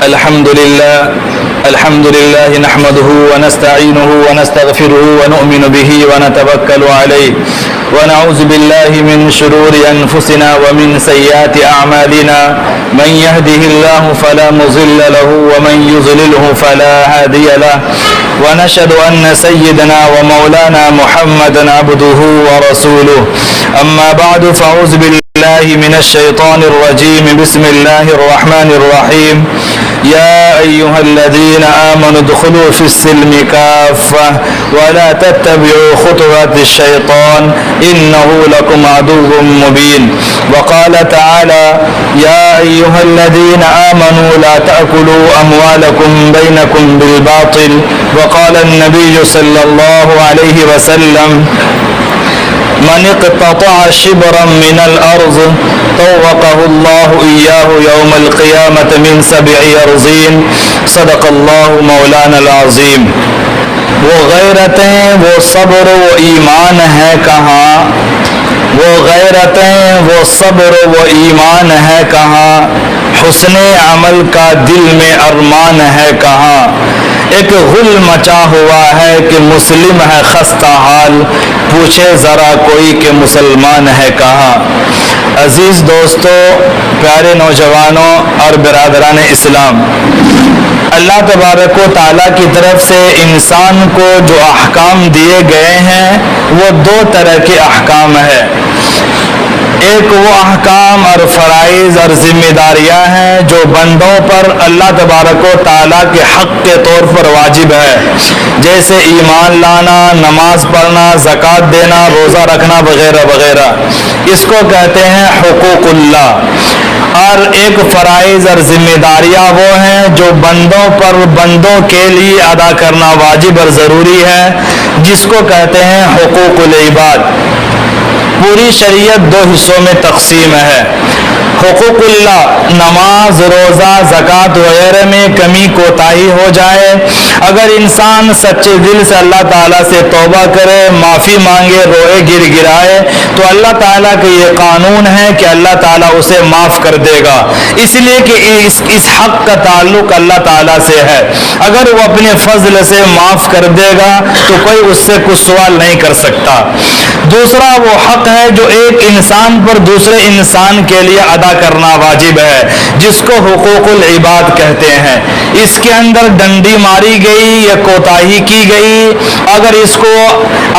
الحمد لله نحمده ونستعينه ونستغفره ونؤمن به ونتوكل عليه ونعوذ بالله من شرور أنفسنا ومن سيئات أعمالنا من يهده الله فلا مضل له ومن يضلله فلا هادي له ونشهد أن سيدنا ومولانا محمدا عبده ورسوله أما بعد فأعوذ بالله من الشيطان الرجيم بسم الله الرحمن الرحيم يا أيها الذين آمنوا ادخلوا في السلم كافة ولا تتبعوا خطوات الشيطان إنه لكم عدو مبين وقال تعالى يا أيها الذين آمنوا لا تأكلوا أموالكم بينكم بالباطل وقال النبي صلى الله عليه وسلم من اقتطع شبرا من الأرض طوقه الله إياه يوم القيامة من 7 أرضين صدق الله مولانا العظيم. وہ غیرتیں وہ صبر و ایمان ہے کہاں، وہ غیرتیں وہ صبر و ایمان ہے کہاں، حسن عمل کا دل میں ارمان ہے کہاں، ایک غل مچا ہوا ہے کہ مسلم ہے خستہ حال، پوچھے ذرا کوئی کہ مسلمان ہے کہاں. عزیز دوستو، پیارے نوجوانوں اور برادران اسلام، اللہ تبارک و تعالیٰ کی طرف سے انسان کو جو احکام دیے گئے ہیں وہ 2 طرح کے احکام ہیں. ایک وہ احکام اور فرائض اور ذمہ داریاں ہیں جو بندوں پر اللہ تبارک و تعالیٰ کے حق کے طور پر واجب ہے، جیسے ایمان لانا، نماز پڑھنا، زکوٰۃ دینا، روزہ رکھنا وغیرہ وغیرہ. اس کو کہتے ہیں حقوق اللہ. اور ایک فرائض اور ذمہ داریاں وہ ہیں جو بندوں پر بندوں کے لیے ادا کرنا واجب اور ضروری ہے، جس کو کہتے ہیں حقوق العباد. پوری شریعت 2 حصوں میں تقسیم ہے. حقوق اللہ، نماز، روزہ، زکوٰۃ وغیرہ میں کمی کوتاہی ہو جائے، اگر انسان سچے دل سے اللہ تعالیٰ سے توبہ کرے، معافی مانگے، روئے گر گرائے، تو اللہ تعالیٰ کا یہ قانون ہے کہ اللہ تعالیٰ اسے معاف کر دے گا، اس لیے کہ اس حق کا تعلق اللہ تعالیٰ سے ہے. اگر وہ اپنے فضل سے معاف کر دے گا تو کوئی اس سے کچھ سوال نہیں کر سکتا. دوسرا وہ حق ہے جو ایک انسان پر دوسرے انسان کے لیے ادا کرنا واجب ہے، جس کو حقوق العباد کہتے ہیں. اس کے اندر ڈنڈی ماری گئی یا کوتاہی کی گئی، اگر اس کو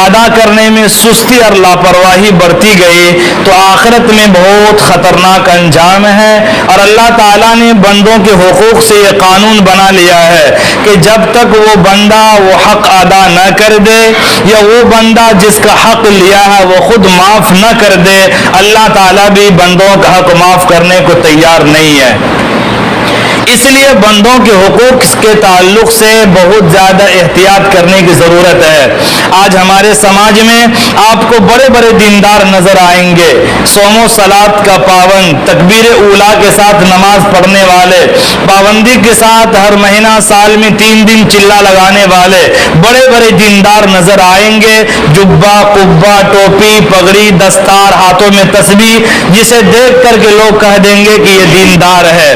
ادا کرنے میں سستی اور لاپرواہی برتی گئی تو آخرت میں بہت خطرناک انجام ہے. اور اللہ تعالیٰ نے بندوں کے حقوق سے یہ قانون بنا لیا ہے کہ جب تک وہ بندہ وہ حق ادا نہ کر دے یا وہ بندہ جس کا حق لیا ہے وہ خود معاف نہ کر دے، اللہ تعالیٰ بھی بندوں کا حق معاف کرنے کو تیار نہیں ہے. اس لیے بندوں کے حقوق کے تعلق سے بہت زیادہ احتیاط کرنے کی ضرورت ہے. آج ہمارے سماج میں آپ کو بڑے بڑے دیندار نظر آئیں گے، صوم و صلات کا پابند، تکبیر اولیٰ کے ساتھ نماز پڑھنے والے، پابندی کے ساتھ ہر مہینہ سال میں 3 دن چلہ لگانے والے بڑے بڑے دیندار نظر آئیں گے. جبہ، قبہ، ٹوپی، پگڑی، دستار، ہاتھوں میں تسبیح، جسے دیکھ کر کے لوگ کہہ دیں گے کہ یہ دیندار ہے.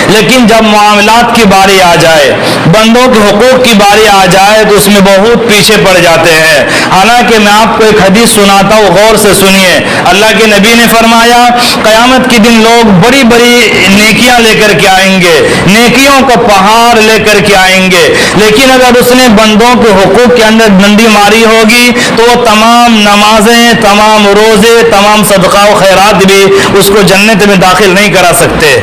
لیکن جب معاملات کی باری آ جائے، بندوں کے حقوق کی باری آ جائے تو اس میں بہت پیچھے پڑ جاتے ہیں. حالانکہ میں آپ کو ایک حدیث سناتا ہوں، غور سے سنیے. اللہ کے نبی نے فرمایا قیامت کے دن لوگ بڑی بڑی نیکیاں لے کر کے آئیں گے، نیکیوں کا پہاڑ لے کر کے آئیں گے، لیکن اگر اس نے بندوں کے حقوق کے اندر ڈنڈی ماری ہوگی تو وہ تمام نمازیں، تمام روزے، تمام صدقہ و خیرات بھی اس کو جنت میں داخل نہیں کرا سکتے.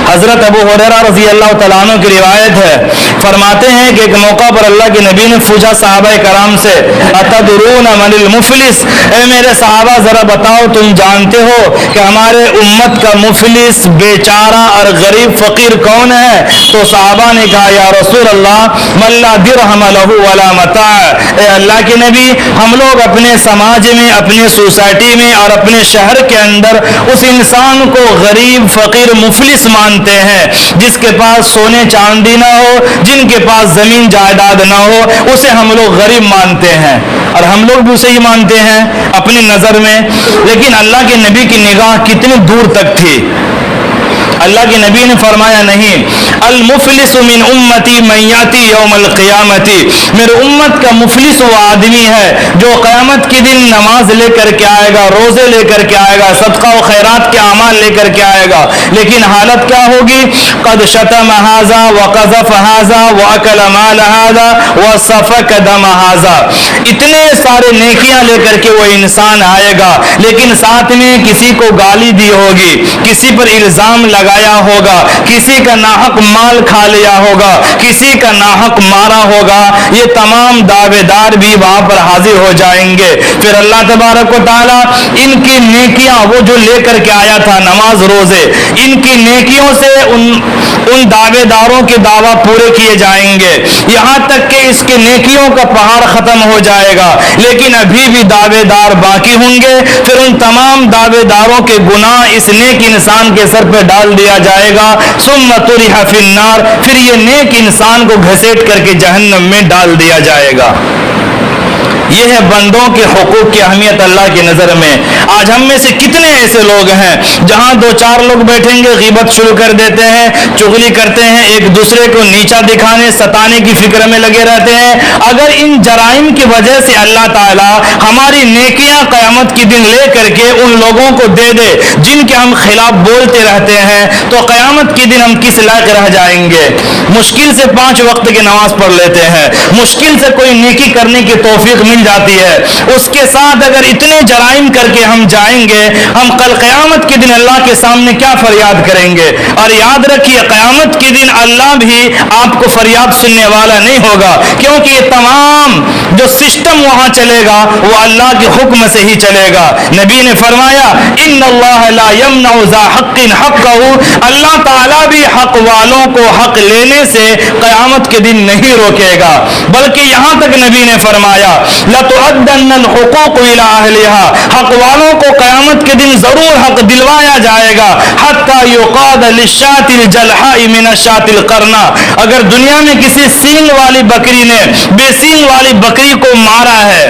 حضرت ابو ہریرہ رضی اللہ تعالیٰ عنہ کی روایت ہے، فرماتے ہیں کہ ایک موقع پر اللہ کے نبی نے پوچھا صحابہ کرام سے، اتدرون من المفلس، اے میرے صحابہ ذرا بتاؤ تم جانتے ہو کہ ہمارے امت کا مفلس، بیچارہ اور غریب فقیر کون ہے؟ تو صحابہ نے کہا یا رسول اللہ من لا درہم لہ ولا متاع، اے اللہ کے نبی ہم لوگ اپنے سماج میں، اپنے سوسائٹی میں اور اپنے شہر کے اندر اس انسان کو غریب، فقیر، مفلس مانتے ہیں جس کے پاس سونے چاندی نہ ہو، جن کے پاس زمین جائیداد نہ ہو، اسے ہم لوگ غریب مانتے ہیں. اور ہم لوگ بھی اسے ہی مانتے ہیں اپنی نظر میں. لیکن اللہ کے نبی کی نگاہ کتنی دور تک تھی. اللہ کے نبی نے فرمایا نہیں، المفلس من امتی من یاتی یوم القیامتی، میرے امت کا مفلس وہ آدمی ہے جو قیامت کے دن نماز لے کر کے آئے گا، روزے لے کر کے آئے گا، صدقہ و خیرات کے اعمال لے کر کے آئے گا، لیکن حالت کیا ہوگی؟ قد شتم ھذا وقذف ھذا واکل مال ھذا وسفک دم ھذا، اتنے سارے نیکیاں لے کر کے وہ انسان آئے گا، لیکن ساتھ میں کسی کو گالی دی ہوگی، کسی پر الزام لگایا ہوگا، کسی کا ناحق مال کھا لیا ہوگا، کسی کا ناحق مارا ہوگا، یہ تمام دعوے دار بھی وہاں پر حاضر ہو جائیں گے۔ پھر اللہ تبارک و تعالیٰ ان کی نیکیاں، وہ جو لے کر کے آیا تھا نماز روزے، ان کی نیکیوں سے ان دعوے داروں کے دعویٰ پورے کیے جائیں گے، یہاں تک کہ اس کے نیکیوں کا پہاڑ ختم ہو جائے گا، لیکن ابھی بھی دعوے دار باقی ہوں گے۔ پھر ان تمام دعوے داروں کے گناہ اس نیک انسان کے سر پہ ڈال دیا جائے گا، ثم طرح فی النار، پھر یہ نیک انسان کو گھسیٹ کر کے جہنم میں ڈال دیا جائے گا۔ یہ ہے بندوں کے حقوق کی اہمیت اللہ کی نظر میں۔ آج ہم میں سے کتنے ایسے لوگ ہیں جہاں دو چار لوگ بیٹھیں گے غیبت شروع کر دیتے ہیں، چغلی کرتے ہیں، ایک دوسرے کو نیچا دکھانے ستانے کی فکر میں لگے رہتے ہیں۔ اگر ان جرائم کی وجہ سے اللہ تعالیٰ ہماری نیکیاں قیامت کے دن لے کر کے ان لوگوں کو دے دے جن کے ہم خلاف بولتے رہتے ہیں، تو قیامت کے دن ہم کس لائق رہ جائیں گے؟ مشکل سے 5 وقت کی نماز پڑھ لیتے ہیں، مشکل سے کوئی نیکی کرنے کی توفیق مل جاتی ہے، اس کے ساتھ اگر اتنے جرائم کر کے ہم جائیں گے، ہم کل قیامت کے دن اللہ کے سامنے کیا فریاد کریں گے؟ اور یاد رکھیے قیامت کے دن اللہ بھی آپ کو فریاد سننے والا نہیں ہوگا، کیونکہ یہ تمام جو سسٹم وہاں چلے گا وہ اللہ کے حکم سے ہی چلے گا۔ نبی نے فرمایا ان اللہ لا یمنع ذا حق حقہ، اللہ تعالیٰ بھی حق والوں کو حق لینے سے قیامت کے دن نہیں روکے گا، بلکہ یہاں تک نبی نے فرمایا لَتُؤَدَّنَّ الْحُقُوقُ إِلَىٰ أَهْلِهَا، حق والوں کو قیامت کے دن ضرور حق دلوایا جائے گا، حَتَّى يُقَادَ لِلشَّاةِ الْجَلْحَاءِ مِنَ الشَّاةِ الْقَرْنَاءِ، اگر دنیا میں کسی سینگ والی بکری نے بے سینگ والی بکری کو مارا ہے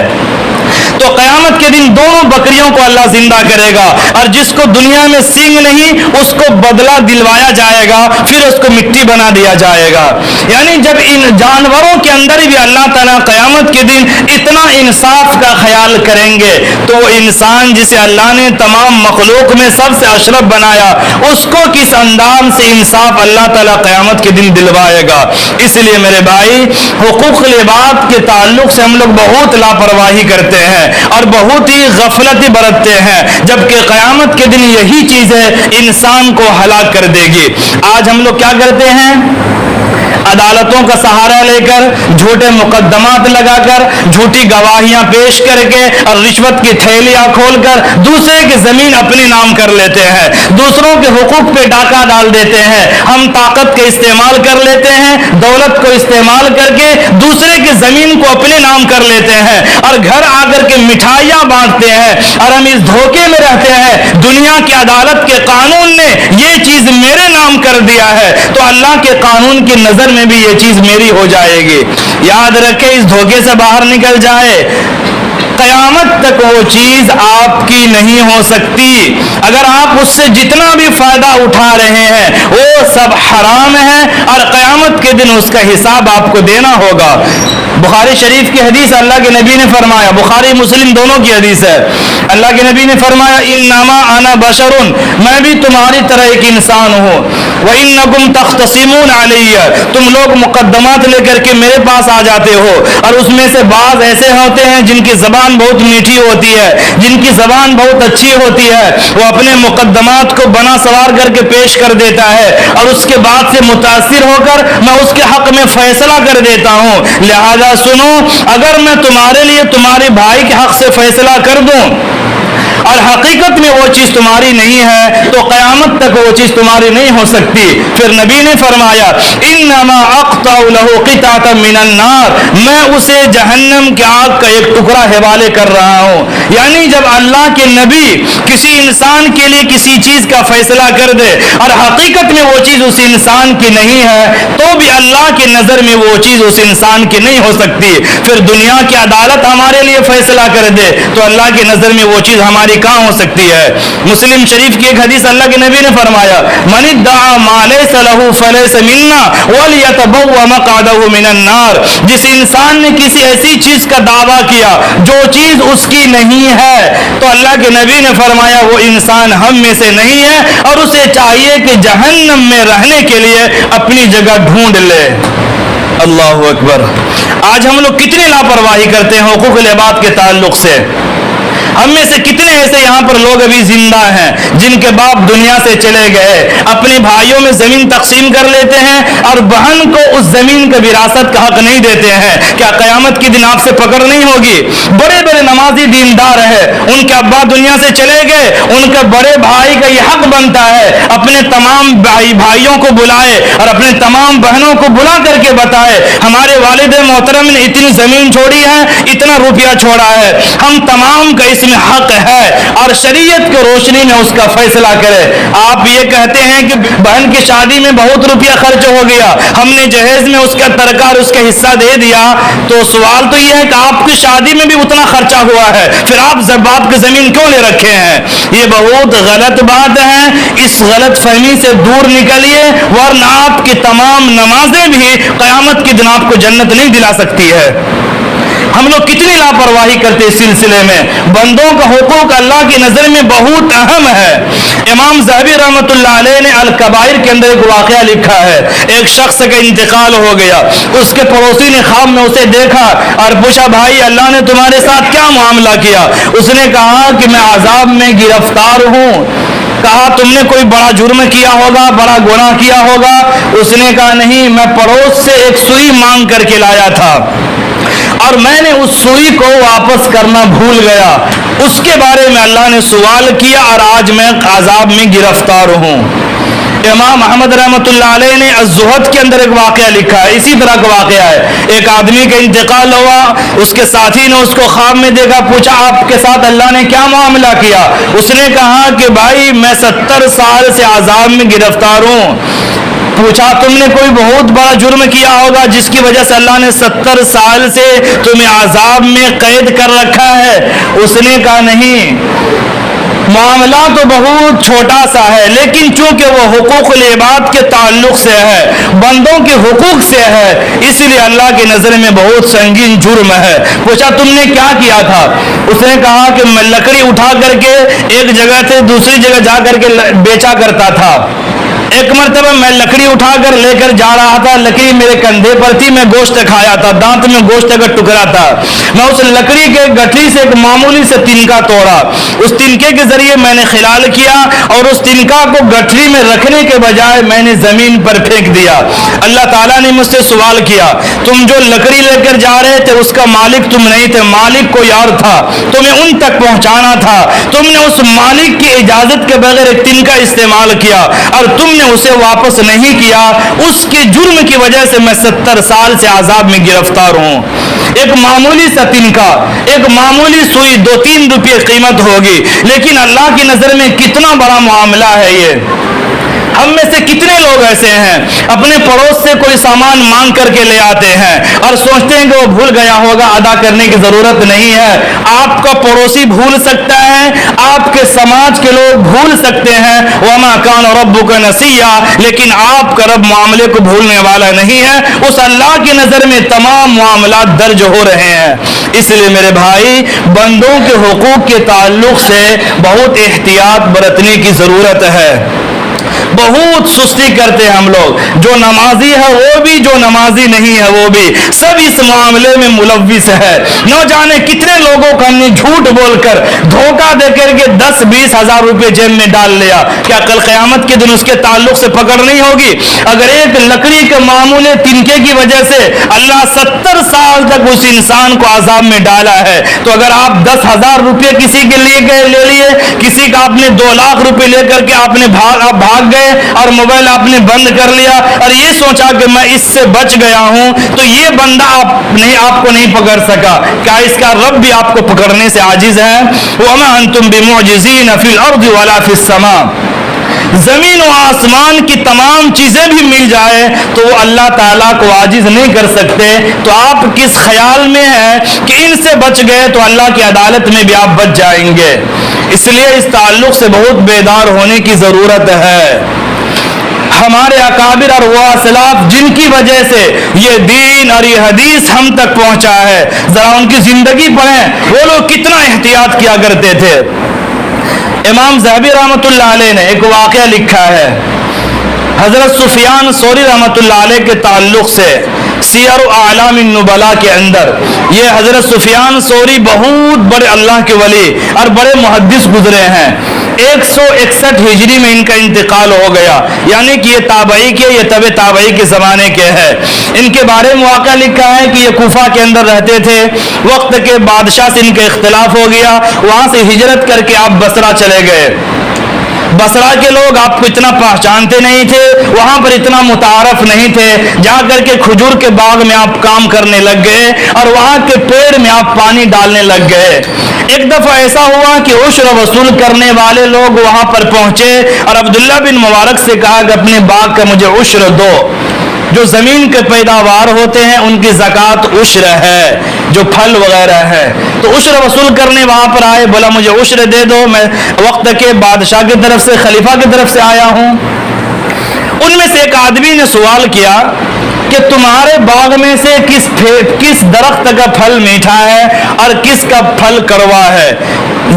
تو قیامت کے دن دونوں بکریوں کو اللہ زندہ کرے گا، اور جس کو دنیا میں سینگ نہیں اس کو بدلہ دلوایا جائے گا، پھر اس کو مٹی بنا دیا جائے گا۔ یعنی جب ان جانوروں کے اندر بھی اللہ تعالیٰ قیامت کے دن اتنا انصاف کا خیال کریں گے، تو وہ انسان جسے اللہ نے تمام مخلوق میں سب سے اشرف بنایا، اس کو کس انداز سے انصاف اللہ تعالیٰ قیامت کے دن دلوائے گا۔ اس لیے میرے بھائی، حقوق العباد کے تعلق سے ہم لوگ بہت لاپرواہی کرتے ہیں اور بہت ہی غفلت برتتے ہیں، جبکہ قیامت کے دن یہی چیزیں انسان کو ہلاک کر دے گی۔ آج ہم لوگ کیا کرتے ہیں؟ عدالتوں کا سہارا لے کر، جھوٹے مقدمات لگا کر، جھوٹی گواہیاں پیش کر کے اور رشوت کی تھیلیاں کھول کر دوسرے کی زمین اپنے نام کر لیتے ہیں، دوسروں کے حقوق پہ ڈاکہ ڈال دیتے ہیں۔ ہم طاقت کا استعمال کر لیتے ہیں، دولت کو استعمال کر کے دوسرے کی زمین کو اپنے نام کر لیتے ہیں، اور گھر آ کر کے مٹھائیاں بانٹتے ہیں، اور ہم اس دھوکے میں رہتے ہیں دنیا کی عدالت کے قانون نے یہ چیز میرے نام کر دیا ہے تو اللہ کے قانون کی نظر میں بھی یہ چیز میری ہو جائے گی۔ یاد رکھے، اس دھوکے سے باہر نکل جائے، قیامت تک وہ چیز آپ کی نہیں ہو سکتی۔ اگر آپ اس سے جتنا بھی فائدہ اٹھا رہے ہیں وہ سب حرام ہے، اور قیامت کے دن اس کا حساب آپ کو دینا ہوگا۔ بخاری شریف کی حدیث، اللہ کے نبی نے فرمایا، بخاری مسلم دونوں کی حدیث ہے، اللہ کے نبی نے فرمایا انما انا بشر، میں بھی تمہاری طرح ایک انسان ہوں، وانکم تختصمون علی، تم لوگ مقدمات لے کر کے میرے پاس آ جاتے ہو، اور اس میں سے بعض ایسے ہوتے ہیں جن کی زبان بہت میٹھی ہوتی ہے، جن کی زبان بہت اچھی ہوتی ہے، وہ اپنے مقدمات کو بنا سوار کر کے پیش کر دیتا ہے، اور اس کے بعد سے متاثر ہو کر میں اس کے حق میں فیصلہ کر دیتا ہوں۔ لہذا سنو، اگر میں تمہارے لیے تمہارے بھائی کے حق سے فیصلہ کر دوں اور حقیقت میں وہ چیز تمہاری نہیں ہے تو قیامت تک وہ چیز تمہاری نہیں ہو سکتی۔ پھر نبی نے فرمایا انما اقطع له قطعة من النار، میں اسے جہنم کی آگ کا ایک ٹکڑا حوالے کر رہا ہوں۔ یعنی جب اللہ کے نبی کسی انسان کے لیے کسی چیز کا فیصلہ کر دے اور حقیقت میں وہ چیز اس انسان کی نہیں ہے تو بھی اللہ کی نظر میں وہ چیز اس انسان کی نہیں ہو سکتی۔ پھر دنیا کی عدالت ہمارے لیے فیصلہ کر دے تو اللہ کی نظر میں وہ چیز ہماری کہاں ہو سکتی ہے؟ مسلم شریف کی ایک حدیث اللہ کے نبی نے فرمایا من ادعى ما ليس له فليس منا وليتبوأ مقعده من النار، جس انسان نے کسی ایسی چیز کا دعویٰ کیا جو چیز اس کی نہیں ہے تو اللہ کے نبی نے فرمایا وہ انسان ہم میں سے نہیں ہے اور اسے چاہیے کہ جہنم میں رہنے کے لیے اپنی جگہ ڈھونڈ لے۔ اللہ اکبر۔ آج ہم لوگ کتنی لاپرواہی کرتے ہیں حقوق العباد کے تعلق سے۔ ہم میں سے کتنے ایسے یہاں پر لوگ ابھی زندہ ہیں جن کے باپ دنیا سے چلے گئے، اپنے بھائیوں میں زمین تقسیم کر لیتے ہیں اور بہن کو اس زمین کا وراثت کا حق نہیں دیتے ہیں۔ کیا قیامت کے دن آپ سے پکڑ نہیں ہوگی؟ بڑے بڑے نمازی دیندار ہیں، ان کے ابا دنیا سے چلے گئے، ان کے بڑے بھائی کا یہ حق بنتا ہے اپنے تمام بھائیوں کو بلائے اور اپنے تمام بہنوں کو بلا کر کے بتائے ہمارے والد محترم نے اتنی زمین چھوڑی ہے، اتنا روپیہ چھوڑا ہے، ہم تمام کا اس میں حق ہے اور شریعت کی روشنی میں اس کا فیصلہ کرے۔ آپ یہ کہتے ہیں کہ بہن کی شادی میں بہت روپیہ خرچ ہو گیا، ہم نے جہیز میں اس کا ترکار اس کا حصہ دے دیا، تو سوال تو یہ ہے کہ آپ کی شادی میں بھی اتنا خرچہ ہوا ہے، پھر آپ باپ کی زمین کیوں لے رکھے ہیں؟ یہ بہت غلط بات ہے، اس غلط فہمی سے دور نکلیے ورنہ آپ کی تمام نمازیں بھی قیامت کے دن آپ کو جنت نہیں دلا سکتی ہے۔ ہم لوگ کتنی لاپرواہی کرتے اس سلسلے میں۔ بندوں کا حقوق اللہ کی نظر میں بہت اہم ہے۔ امام ذہبی رحمۃ اللہ علیہ نے الکبائر کے اندر ایک واقعہ لکھا ہے، ایک شخص کا انتقال ہو گیا، اس کے پڑوسی نے خواب میں اسے دیکھا اور پوچھا بھائی اللہ نے تمہارے ساتھ کیا معاملہ کیا؟ اس نے کہا کہ میں عذاب میں گرفتار ہوں۔ کہا تم نے کوئی بڑا جرم کیا ہوگا، بڑا گناہ کیا ہوگا؟ اس نے کہا نہیں، میں پڑوس سے ایک سوئی مانگ کر کے لایا تھا اور میں نے اس سوئی کو واپس کرنا بھول گیا، اس کے بارے میں اللہ نے سوال کیا اور آج میں عذاب میں گرفتار ہوں۔ امام احمد رحمۃ اللہ علیہ نے الزہد کے اندر ایک واقعہ لکھا ہے، اسی طرح کا واقعہ ہے۔ ایک آدمی کا انتقال ہوا، اس کے ساتھی نے اس کو خواب میں دیکھا، پوچھا آپ کے ساتھ اللہ نے کیا معاملہ کیا؟ اس نے کہا کہ بھائی میں 70 سال سے عذاب میں گرفتار ہوں۔ پوچھا تم نے کوئی بہت بڑا جرم کیا ہوگا جس کی وجہ سے اللہ نے 70 سال سے تمہیں عذاب میں قید کر رکھا ہے؟ اس نے کہا نہیں، معاملہ تو بہت چھوٹا سا ہے لیکن چونکہ وہ حقوق العباد کے تعلق سے ہے، بندوں کے حقوق سے ہے، اس لیے اللہ کی نظر میں بہت سنگین جرم ہے۔ پوچھا تم نے کیا کیا تھا؟ اس نے کہا کہ میں لکڑی اٹھا کر کے ایک جگہ سے دوسری جگہ جا کر کے بیچا کرتا تھا۔ ایک مرتبہ میں لکڑی اٹھا کر لے کر جا رہا تھا، لکڑی میرے کندھے پر تھی، میں گوشت کھایا تھا، دانت میں گوشت کا ٹکڑا تھا، میں اس لکڑی کے گٹھلی سے ایک معمولی سے تنکا توڑا، اس تنکے کے ذریعے میں نے خلال کیا اور اس تنکا کو گٹھلی میں رکھنے کے بجائے میں نے زمین پر پھینک دیا۔ اللہ تعالیٰ نے مجھ سے سوال کیا تم جو لکڑی لے کر جا رہے تھے اس کا مالک تم نہیں تھے، مالک کوئی اور تھا، تمہیں ان تک پہنچانا تھا، تم نے اس مالک کی اجازت کے بغیر ایک تنکا استعمال کیا اور تم نے اسے واپس نہیں کیا، اس کے جرم کی وجہ سے میں 70 سال سے عذاب میں گرفتار ہوں۔ ایک معمولی سا تنکا، ایک معمولی سوئی 2-3 روپے قیمت ہوگی لیکن اللہ کی نظر میں کتنا بڑا معاملہ ہے یہ۔ ہم میں سے کتنے لوگ ایسے ہیں اپنے پڑوس سے کوئی سامان مانگ کر کے لے آتے ہیں اور سوچتے ہیں کہ وہ بھول گیا ہوگا، ادا کرنے کی ضرورت نہیں ہے۔ آپ کا پڑوسی بھول سکتا ہے، آپ کے سماج کے لوگ بھول سکتے ہیں، وما کان ربک نسیا، لیکن آپ کا رب معاملے کو بھولنے والا نہیں ہے۔ اس اللہ کی نظر میں تمام معاملات درج ہو رہے ہیں۔ اس لیے میرے بھائی بندوں کے حقوق کے تعلق سے بہت احتیاط برتنے کی ضرورت ہے۔ بہت سستی کرتے ہیں ہم لوگ، جو نمازی ہے وہ بھی، جو نمازی نہیں ہے وہ بھی، سب اس معاملے میں ملوث ہے۔ نہ جانے کتنے لوگوں کو ہم نے جھوٹ بول کر دھوکہ دے کر کے 10-20 ہزار روپے جیب میں ڈال لیا۔ کیا کل قیامت کے دن اس کے تعلق سے پکڑ نہیں ہوگی؟ اگر ایک لکڑی کے معمولی تنکے کی وجہ سے اللہ 70 سال تک اس انسان کو عذاب میں ڈالا ہے، تو اگر آپ 10,000 روپے کسی کے لیے لے لیے، کسی کا آپ نے 2 لاکھ روپے لے کر کے آپ نے بھاگ گئے اور موبائل آپ نے بند کر لیا اور یہ سوچا کہ میں اس سے بچ گیا ہوں، تو یہ بندہ آپ کو نہیں پکڑ سکا، کیا اس کا رب بھی آپ کو پکڑنے سے عاجز ہے؟ وَمَا أَنْتُمْ بِمُعْجِزِينَ فِي الْأَرْضِ وَلَا فِي السَّمَاءِ۔ زمین و آسمان کی تمام چیزیں بھی مل جائے تو وہ اللہ تعالیٰ کو عاجز نہیں کر سکتے. تو آپ کس خیال میں ہیں کہ ان سے بچ گئے تو اللہ کی عدالت میں بھی آپ بچ جائیں گے؟ اس لیے اس تعلق سے بہت بیدار ہونے کی ضرورت ہے. ہمارے اکابر اور وہ اسلاف جن کی وجہ سے یہ دین اور یہ حدیث ہم تک پہنچا ہے، ذرا ان کی زندگی پڑھیں، وہ لوگ کتنا احتیاط کیا کرتے تھے. امام ذہبی رحمۃ اللہ علیہ نے ایک واقعہ لکھا ہے حضرت سفیان ثوری رحمۃ اللہ علیہ کے تعلق سے سیر اعلام النبلاء کے اندر. یہ حضرت سفیان ثوری بہت بڑے اللہ کے ولی اور بڑے محدث گزرے ہیں. 161 ہجری میں ان کا انتقال ہو گیا، یعنی کہ یہ تابعی کے، یہ تبع تابعی کے زمانے کے ہیں. ان کے بارے میں واقعہ لکھا ہے کہ یہ کوفہ کے اندر رہتے تھے. وقت کے بادشاہ سے ان کا اختلاف ہو گیا، وہاں سے ہجرت کر کے آپ بصرہ چلے گئے. بصرہ کے لوگ آپ کو اتنا پہچانتے نہیں تھے، وہاں پر اتنا متعارف نہیں تھے. جا کر کے کھجور کے باغ میں آپ کام کرنے لگ گئے اور وہاں کے پیڑ میں آپ پانی ڈالنے لگ گئے. ایک دفعہ ایسا ہوا کہ عشر وصول کرنے والے لوگ وہاں پر پہنچے اور عبداللہ بن مبارک سے کہا کہ اپنے باغ کا مجھے عشر دو. جو زمین کے پیداوار ہوتے ہیں ان کی زکوٰۃ عشر ہے، جو پھل وغیرہ ہے. تو عشر وصول کرنے وہاں پر آئے، بولا مجھے عشر دے دو، میں وقت کے بادشاہ کی طرف سے، خلیفہ کی طرف سے آیا ہوں. ان میں سے ایک آدمی نے سوال کیا کہ تمہارے باغ میں سے کس درخت کا پھل میٹھا ہے اور کس کا پھل کڑوا ہے؟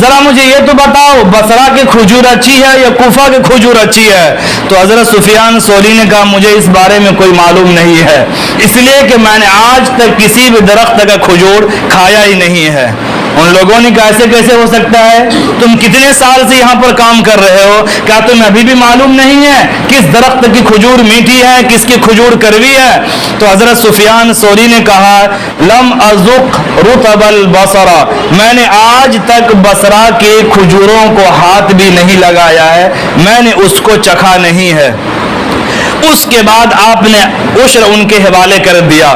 ذرا مجھے یہ تو بتاؤ، بصرہ کی کھجور اچھی ہے یا کوفہ کی کھجور اچھی ہے؟ تو حضرت سفیان ثوری نے کہا مجھے اس بارے میں کوئی معلوم نہیں ہے، اس لیے کہ میں نے آج تک کسی بھی درخت کا کھجور کھایا ہی نہیں ہے. ان لوگوں نے کہا ایسے کیسے ہو سکتا ہے؟ تم کتنے سال سے یہاں پر کام کر رہے ہو، کیا تمہیں ابھی بھی معلوم نہیں ہے کس درخت کی کھجور میٹھی ہے، کس کی کھجور کڑوی ہے؟ تو حضرت سفیان ثوری نے کہا لم ازق رطب البصرہ، میں نے آج تک بصرہ کے کھجوروں کو ہاتھ بھی نہیں لگایا ہے، میں نے اس کو چکھا نہیں ہے. اس کے بعد آپ نے عشر ان کے حوالے کر دیا.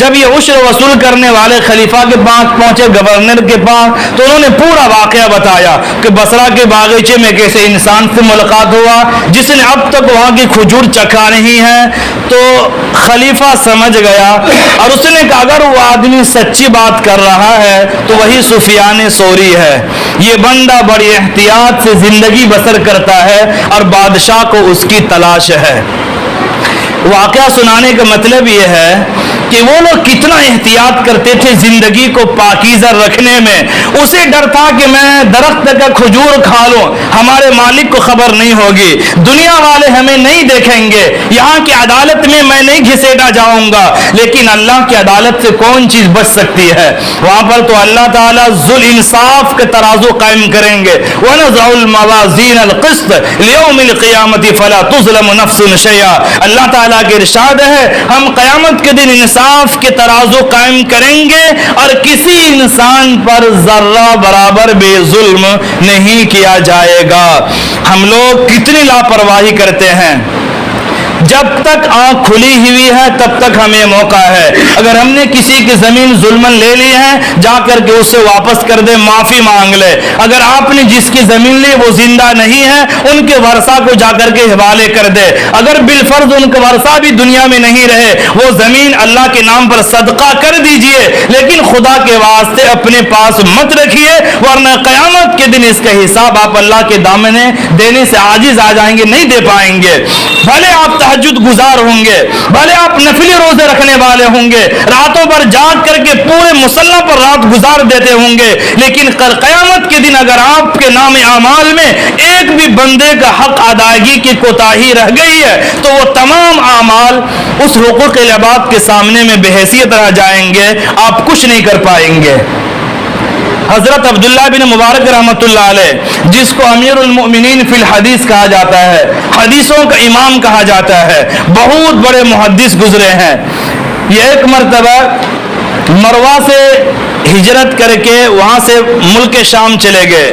جب یہ عشر وصول کرنے والے خلیفہ کے پاس پہنچے، گورنر کے پاس، تو انہوں نے پورا واقعہ بتایا کہ بصرہ کے باغیچے میں کیسے انسان سے ملاقات ہوا جس نے اب تک وہاں کی کھجور چکھا نہیں ہے. تو خلیفہ سمجھ گیا اور اس نے کہا اگر وہ آدمی سچی بات کر رہا ہے تو وہی سفیان ثوری ہے. یہ بندہ بڑی احتیاط سے زندگی بسر کرتا ہے اور بادشاہ کو اس کی تلاش ہے. واقعہ سنانے کا مطلب یہ ہے کہ وہ لوگ کتنا احتیاط کرتے تھے زندگی کو پاکیزہ رکھنے میں. اسے ڈر تھا کہ میں درخت کا کھجور کھا لوں، ہمارے مالک کو خبر نہیں ہوگی، دنیا والے ہمیں نہیں دیکھیں گے، یہاں کی عدالت میں میں نہیں گھسیٹا جاؤں گا. لیکن اللہ کی عدالت سے کون چیز بچ سکتی ہے؟ وہاں پر تو اللہ تعالیٰ ذل انصاف کا ترازو قائم کریں گے. وَنَضَعُ الْمَوَازِينَ الْقِسْطَ لِيَوْمِ الْقِيَامَةِ فَلَا تُظْلَمُ نَفْسٌ شَيْئًا. اللہ تعالیٰ کے ارشاد ہے ہم قیامت کے دن انصاف کے ترازو قائم کریں گے اور کسی انسان پر ذرہ برابر بھی ظلم نہیں کیا جائے گا. ہم لوگ کتنی لاپرواہی کرتے ہیں. جب تک آنکھ کھلی ہوئی ہے تب تک ہمیں موقع ہے. اگر ہم نے کسی کی زمین ظلمن لے لی ہے، جا کر کے اسے واپس کر دے، معافی مانگ لے. اگر آپ نے جس کی زمین لی وہ زندہ نہیں ہے، ان کے ورثہ کو جا کر کے حوالے کر دے. اگر بالفرض ان کے ورثہ بھی دنیا میں نہیں رہے، وہ زمین اللہ کے نام پر صدقہ کر دیجئے، لیکن خدا کے واسطے اپنے پاس مت رکھیے، ورنہ قیامت کے دن اس کا حساب آپ اللہ کے دامنے دینے سے عاجز آ جائیں گے، نہیں دے پائیں گے. بھلے آپ تہجد گزار ہوں گے، بھلے آپ نفلی روزے رکھنے والے ہوں گے، راتوں پر جاگ کر کے پورے مصلی پر رات گزار دیتے ہوں گے، لیکن قیامت کے دن اگر آپ کے نام اعمال میں ایک بھی بندے کا حق ادائیگی کی کوتاہی رہ گئی ہے تو وہ تمام اعمال اس حقوق العباد کے سامنے میں بے حیثیت رہ جائیں گے، آپ کچھ نہیں کر پائیں گے. حضرت عبداللہ بن مبارک رحمۃ اللہ علیہ، جس کو امیر المؤمنین فی الحدیث کہا جاتا ہے، حدیثوں کا امام کہا جاتا ہے، بہت بڑے محدث گزرے ہیں. یہ ایک مرتبہ مروا سے ہجرت کر کے وہاں سے ملک شام چلے گئے.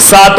7